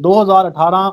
2018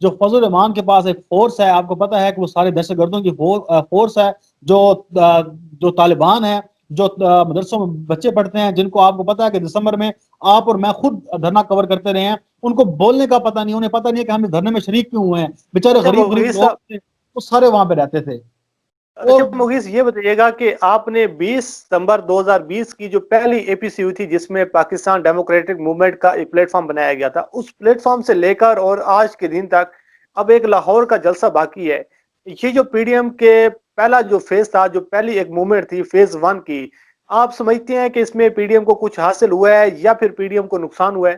جو فضل الرحمان کے پاس ایک فورس ہے، آپ کو پتا ہے کہ وہ سارے دہشت گردوں کی فورس ہے، جو طالبان ہے، جو مدرسوں میں بچے پڑھتے ہیں، جن کو آپ کو پتا ہے کہ دسمبر میں آپ اور میں خود دھرنا کور کرتے رہے ہیں، ان کو بولنے کا پتہ نہیں، انہیں پتہ نہیں ہے کہ ہم اس دھرنے میں شریک کیوں ہوئے ہیں، بیچارے اچھا غریب غریب مغیث لوگ صاحب، تھے، وہ سارے وہاں پہ رہتے تھے۔ اچھا اور مغیث یہ بتائیے گا کہ آپ نے 20 ستمبر 2020 کی جو پہلی اے پی سی ہوئی تھی جس میں پاکستان ڈیموکریٹک موومنٹ کا ایک پلیٹ فارم بنایا گیا تھا، اس پلیٹ فارم سے لے کر اور آج کے دن تک اب ایک لاہور کا جلسہ باقی ہے، یہ جو پی ڈی ایم کے پہلا جو فیز تھا، جو پہلی ایک موومنٹ تھی فیز 1 کی، آپ سمجھتے ہیں کہ اس میں پی ڈی ایم کو کچھ حاصل ہوا ہے یا پھر پی ڈی ایم کو نقصان ہوا ہے؟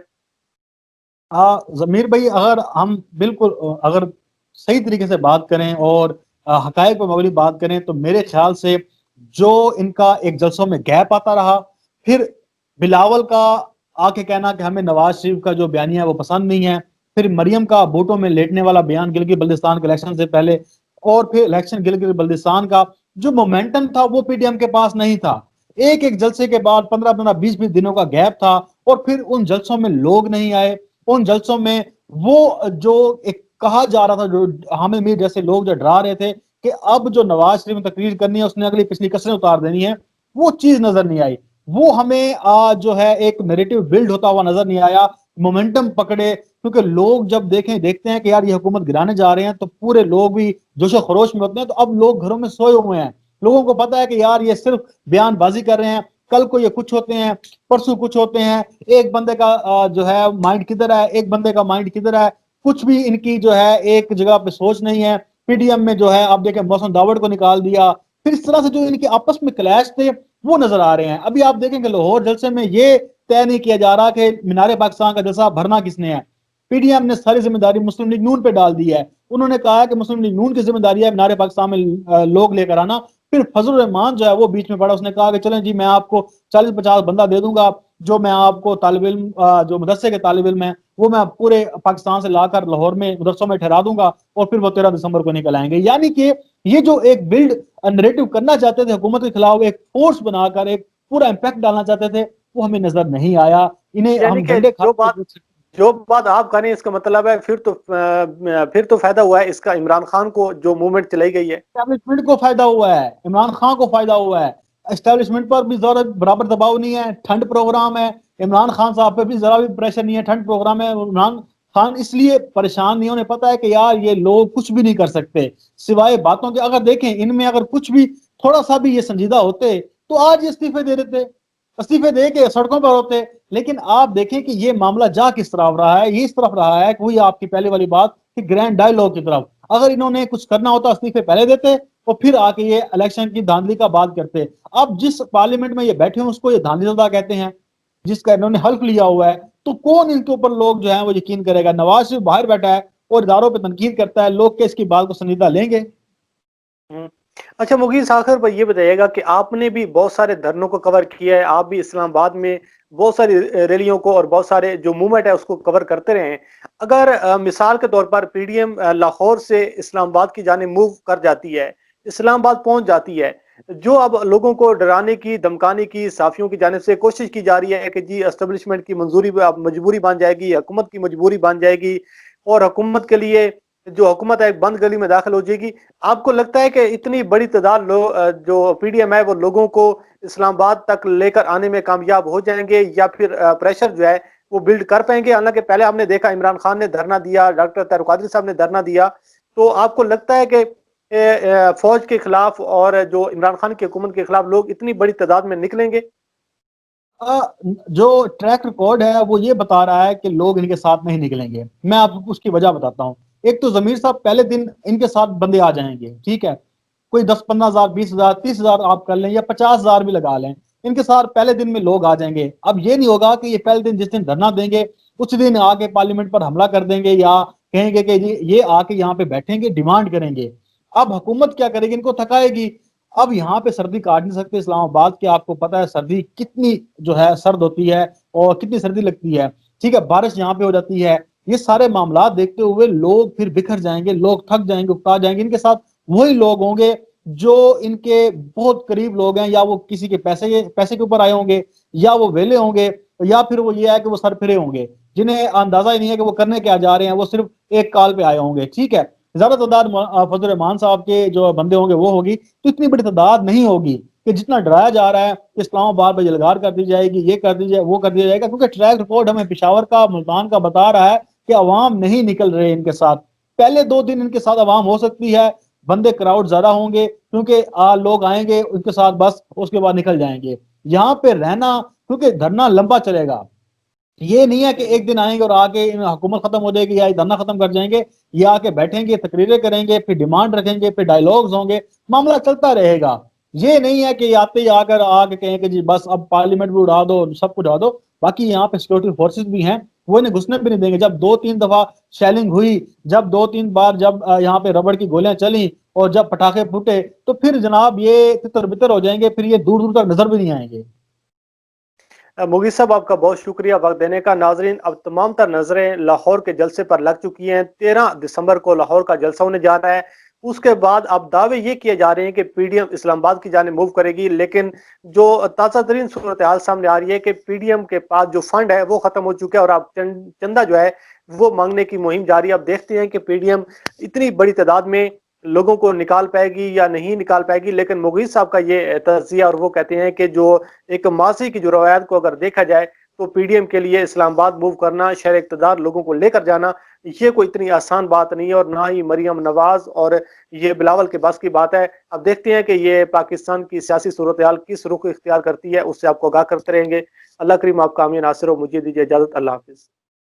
ضمیر بھائی، اگر ہم بالکل اگر صحیح طریقے سے بات کریں اور حقائق پر مبنی بات کریں تو میرے خیال سے جو ان کا ایک جلسوں میں گیپ آتا رہا، پھر بلاول کا آ کے کہنا کہ ہمیں نواز شریف کا جو بیانیہ ہے وہ پسند نہیں ہے، پھر مریم کا بوٹوں میں لیٹنے والا بیان گلگت بلتستان کے الیکشن سے پہلے، اور پھر الیکشن گلگت بلتستان کا جو مومنٹم تھا وہ پی ڈی ایم کے پاس نہیں تھا۔ ایک ایک جلسے کے بعد 15-20 دنوں کا گیپ تھا، اور پھر ان جلسوں میں لوگ نہیں آئے، ان جلسوں میں وہ جو ایک کہا جا رہا تھا، جو حامد میر جیسے لوگ جو ڈرا رہے تھے کہ اب جو نواز شریف نے تقریر کرنی ہے اس نے اگلی پچھلی کسریں اتار دینی ہے، وہ چیز نظر نہیں آئی۔ وہ ہمیں جو ہے ایک نیریٹو بلڈ ہوتا ہوا نظر نہیں آیا، مومنٹم پکڑے، کیونکہ لوگ جب دیکھتے ہیں کہ یار یہ حکومت گرانے جا رہے ہیں تو پورے لوگ بھی جوش و خروش میں ہوتے ہیں، تو اب لوگ گھروں میں سوئے ہوئے ہیں، لوگوں کو پتا ہے کہ یار یہ صرف بیان بازی کر رہے ہیں، کل کو یہ کچھ ہوتے ہیں، پرسوں کچھ ہوتے ہیں، ایک بندے کا جو ہے مائنڈ کدھر ہے، ایک بندے کا مائنڈ کدھر ہے، کچھ بھی ان کی جو ہے ایک جگہ پہ سوچ نہیں ہے۔ پی ڈی ایم میں جو ہے آپ دیکھیں محسن داوڑ کو نکال دیا، پھر اس طرح سے جو ان کے آپس میں کلیش تھے وہ نظر آ رہے ہیں۔ ابھی آپ دیکھیں کہ لاہور جلسے میں یہ طے نہیں کیا جا رہا کہ مینار پاکستان کا جلسہ بھرنا کس نے ہے، پی ڈی ایم نے ساری ذمہ داری مسلم لیگ نون پہ ڈال دی ہے، انہوں نے کہا ہے کہ مسلم لیگ نون کی ذمہ داری ہے مینار پاکستان میں لوگ لے کر آنا۔ پھر فضل الرحمان جو ہے وہ بیچ میں پڑا، اس نے کہا کہ چلیں جی میں آپ کو 40-50 بندہ دے دوں گا، جو میں آپ کو طالب علم جو مدرسے کے طالب علم ہیں وہ میں پورے پاکستان سے لا کر لاہور میں مدرسوں میں ٹھہرا دوں گا، اور پھر وہ 13 دسمبر کو نکل آئیں گے۔ یعنی کہ یہ جو ایک بلڈ نیریٹو کرنا چاہتے تھے حکومت کے خلاف، ایک فورس بنا کر ایک پورا امپیکٹ ڈالنا چاہتے تھے، وہ ہمیں نظر نہیں آیا۔ انہیں یعنی ہم کہ ڈنڈے کھا کے جو بات آپ کر رہے ہیں اس کا مطلب ہے پھر تو فائدہ ہوا ہے اس کا عمران خان کو جو موومنٹ چلائی گئی ہے۔ اسٹیبلشمنٹ کو فائدہ ہوا ہے، عمران خان کو فائدہ ہوا ہے، اسٹیبلشمنٹ پر بھی ذرا برابر دباؤ نہیں ہے، ٹھنڈ پروگرام ہے، عمران خان صاحب پہ بھی ذرا بھی پریشر نہیں ہے، ٹھنڈ پروگرام ہے، عمران خان اس لیے پریشان نہیں، انہیں پتا ہے کہ یار یہ لوگ کچھ بھی نہیں کر سکتے سوائے باتوں کے۔ اگر دیکھیں ان میں اگر کچھ بھی تھوڑا سا بھی یہ سنجیدہ ہوتے تو آج یہ استعفے دے دیتے، استعفے دے کے سڑکوں پر ہوتے۔ لیکن آپ دیکھیں کہ یہ معاملہ جا کس طرف رہا ہے، یہ اس طرف رہا ہے کہ وہی آپ کی پہلے والی بات کہ گرینڈ ڈائیلاگ کی طرف۔ اگر انہوں نے کچھ کرنا ہوتا استعفے پہلے دیتے اور پھر آ کے یہ الیکشن کی دھاندلی کا بات کرتے۔ اب جس پارلیمنٹ میں یہ بیٹھے ہیں اس کو یہ دھاندلی زدہ کہتے ہیں، جس کا انہوں نے حلف لیا ہوا ہے، تو کون ان کے اوپر لوگ جو ہیں وہ یقین کرے گا؟ نواز شریف باہر بیٹھا ہے اور اداروں پہ تنقید کرتا ہے، لوگ کے اس کی بات کو سنجیدہ لیں گے؟ ہوں۔ اچھا مغیث، آخر پر یہ بتائیے گا کہ آپ نے بھی بہت سارے دھرنوں کو کور کیا ہے، آپ بھی اسلام آباد میں بہت ساری ریلیوں کو اور بہت سارے جو موومنٹ ہے اس کو کور کرتے رہے ہیں۔ اگر مثال کے طور پر پی ڈی ایم لاہور سے اسلام آباد کی جانب موو کر جاتی ہے، اسلام آباد پہنچ جاتی ہے، جو اب لوگوں کو ڈرانے کی دھمکانے کی صحافیوں کی جانب سے کوشش کی جا رہی ہے کہ جی اسٹیبلشمنٹ کی منظوری اب مجبوری بن جائے گی، حکومت کی مجبوری بن جائے گی، اور حکومت کے لیے جو حکومت ہے ایک بند گلی میں داخل ہو جائے گی، آپ کو لگتا ہے کہ اتنی بڑی تعداد جو پی ڈی ایم ہے وہ لوگوں کو اسلام آباد تک لے کر آنے میں کامیاب ہو جائیں گے، یا پھر پریشر جو ہے وہ بلڈ کر پائیں گے؟ حالانکہ پہلے ہم نے دیکھا عمران خان نے دھرنا دیا، ڈاکٹر طاہر القادری صاحب نے دھرنا دیا، تو آپ کو لگتا ہے کہ فوج کے خلاف اور جو عمران خان کی حکومت کے خلاف لوگ اتنی بڑی تعداد میں نکلیں گے؟ جو ٹریک ریکارڈ ہے وہ یہ بتا رہا ہے کہ لوگ ان کے ساتھ نہیں نکلیں گے۔ میں آپ کو اس کی وجہ بتاتا ہوں۔ ایک تو ضمیر صاحب پہلے دن ان کے ساتھ بندے آ جائیں گے، ٹھیک ہے، کوئی 10-15 ہزار 20 ہزار 30 ہزار آپ کر لیں یا 50 ہزار بھی لگا لیں، ان کے ساتھ پہلے دن میں لوگ آ جائیں گے۔ اب یہ نہیں ہوگا کہ یہ پہلے دن جس دن دھرنا دیں گے اس دن آ کے پارلیمنٹ پر حملہ کر دیں گے یا کہیں گے کہ یہ آ کے یہاں پہ بیٹھیں گے ڈیمانڈ کریں گے۔ اب حکومت کیا کرے گی؟ ان کو تھکائے گی۔ اب یہاں پہ سردی کاٹ نہیں سکتے اسلام آباد کے، آپ کو پتا ہے سردی کتنی جو ہے سرد ہوتی ہے اور کتنی سردی لگتی ہے، ٹھیک ہے، بارش یہاں پہ ہو جاتی ہے۔ یہ سارے معاملات دیکھتے ہوئے لوگ پھر بکھر جائیں گے، لوگ تھک جائیں گے، اکتا جائیں گے۔ ان کے ساتھ وہی لوگ ہوں گے جو ان کے بہت قریب لوگ ہیں، یا وہ کسی کے پیسے کے اوپر آئے ہوں گے، یا وہ ویلے ہوں گے، یا پھر وہ یہ ہے کہ وہ سر پھرے ہوں گے۔ جنہیں اندازہ ہی نہیں ہے کہ وہ کرنے کیا جا رہے ہیں، وہ صرف ایک کال پہ آئے ہوں گے، ٹھیک ہے، زیادہ تعداد فضل الرحمان صاحب کے جو بندے ہوں گے وہ ہوگی، تو اتنی بڑی تعداد نہیں ہوگی کہ جتنا ڈرایا جا رہا ہے کہ اسلام آباد پہ جلگار کر دی جائے گی، یہ کر دی جائے، وہ کر دیا جائے گا، کیونکہ ٹریک رپورٹ ہمیں پشاور کا، ملتان کا بتا رہا ہے کہ عوام نہیں نکل رہے ان کے ساتھ۔ پہلے 2 دن ان کے ساتھ عوام ہو سکتی ہے، بندے کراؤڈ زیادہ ہوں گے کیونکہ لوگ آئیں گے ان کے ساتھ بس، اس کے بعد نکل جائیں گے۔ یہاں پہ رہنا، کیونکہ دھرنا لمبا چلے گا، یہ نہیں ہے کہ ایک دن آئیں گے اور آ کے حکومت ختم ہو جائے گی یا دھرنا ختم کر جائیں گے، یہ آ کے بیٹھیں گے، تقریریں کریں گے، پھر ڈیمانڈ رکھیں گے، پھر ڈائیلاگز ہوں گے، معاملہ چلتا رہے گا۔ یہ نہیں ہے کہ آتے ہی آ کر کہیں کہ جی بس اب پارلیمنٹ بھی اڑا دو، سب کچھ اڑا دو۔ باقی یہاں پہ سیکورٹی فورسز بھی ہیں، وہ انہیں گھسنے بھی نہیں دیں گے۔ جب 2-3 دفعہ شیلنگ ہوئی، جب 2-3 بار جب یہاں پہ ربڑ کی گولیاں چلیں اور جب پٹاخے پھوٹے، تو پھر جناب یہ تتر بتر ہو جائیں گے، پھر یہ دور دور تک نظر بھی نہیں آئیں گے۔ مغیث صاحب آپ کا بہت شکریہ وقت دینے کا۔ ناظرین، اب تمام تر نظریں لاہور کے جلسے پر لگ چکی ہیں۔ 13 دسمبر کو لاہور کا جلسہ ہونے جا رہا ہے۔ اس کے بعد اب دعوے یہ کیے جا رہے ہیں کہ پی ڈی ایم اسلام آباد کی جانب موو کرے گی، لیکن جو تازہ ترین صورتحال سامنے آ رہی ہے کہ پی ڈی ایم کے پاس جو فنڈ ہے وہ ختم ہو چکا ہے اور اب چندہ جو ہے وہ مانگنے کی مہم جاری ہے۔ اب دیکھتے ہیں کہ پی ڈی ایم اتنی بڑی تعداد میں لوگوں کو نکال پائے گی یا نہیں نکال پائے گی، لیکن مغیث صاحب کا یہ تجزیہ، اور وہ کہتے ہیں کہ جو ایک ماضی کی جو روایت کو اگر دیکھا جائے تو پی ڈی ایم کے لیے اسلام آباد موو کرنا، شہر اقتدار لوگوں کو لے کر جانا، یہ کوئی اتنی آسان بات نہیں ہے، اور نہ ہی مریم نواز اور یہ بلاول کے بس کی بات ہے۔ اب دیکھتے ہیں کہ یہ پاکستان کی سیاسی صورتحال کس رخ اختیار کرتی ہے، اس سے آپ کو آگاہ کرتے رہیں گے۔ اللہ کریم آپ کا امین ناصر ہو، مجھے دیجیے اجازت، اللہ حافظ۔